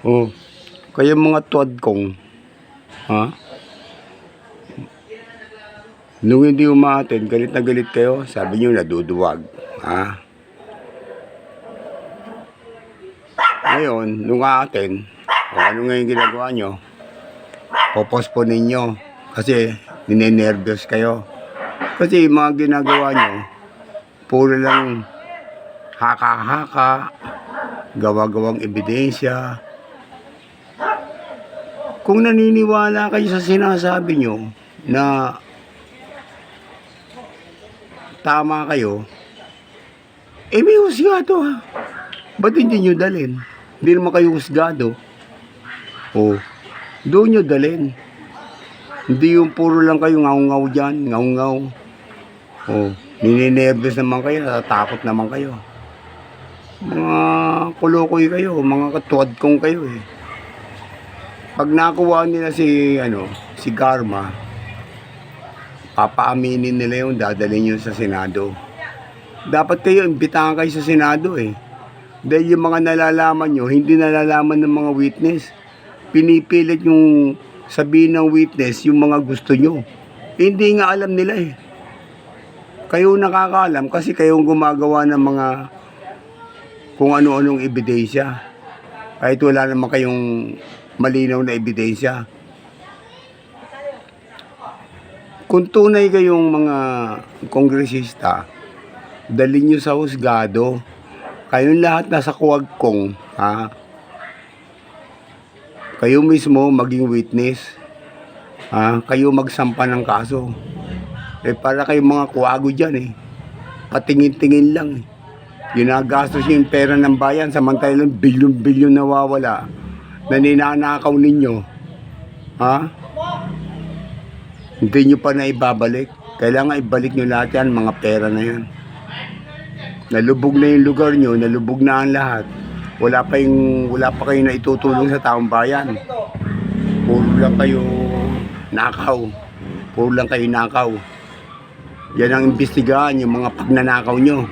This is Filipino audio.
Oh, kayo mga tuwad kong, ha? Nung hindi umaattend, galit na galit kayo, sabi niyo naduduwag, ha? Ngayon, nung aattend, o ano ngayon ginagawa nyo? Popospon ninyo, kasi ninenervyos kayo. Kasi yung mga ginagawa nyo, puro lang haka-haka, gawa-gawang ebidensya. Kung naniniwala kayo sa sinasabi nyo na tama kayo, may husgado ha. Ba't hindi nyo dalhin? Hindi naman kayo husgado. O, doon nyo dalhin. Hindi yung puro lang kayo ngaw-ngaw dyan, ngaw-ngaw. O, ninenervyos naman kayo, natatakot naman kayo. Mga kulokoy kayo, mga katuwad kong kayo eh. Pag nakuha nila si Garma, papaaminin nila yung dadalhin yun sa Senado. Dapat kayo, imbitahan kayo sa Senado eh. Dahil yung mga nalalaman nyo, hindi nalalaman ng mga witness. Pinipilit yung sabihin ng witness yung mga gusto nyo. Hindi nga alam nila eh. Kayo nakakaalam kasi kayong gumagawa ng mga kung ano-anong ebidensya. Kahit wala naman kayong malinaw na ebidensya. Kung tunay kayong mga kongresista, dalhin nyo sa husgado. Kayong lahat nasa kuwagkong, ha? Kayo mismo maging witness. Ha? Kayo magsampa ng kaso. Para kayong mga kuwago dyan eh. Patingin-tingin lang eh. Ginagastos nyo yung pera ng bayan, samantalang bilyon-bilyon nawawala na ninanakaw ninyo. Ha? Hindi nyo pa na ibabalik. Kailangan ibalik nyo lahat yan, mga pera na yan. Nalubog na yung lugar nyo, nalubog na ang lahat. Wala pa kayong naitutulong sa taong bayan. Puro lang kayo nakaw. Puro lang kayo nakaw. Yan ang imbestigahan, yung mga pagnanakaw nyo.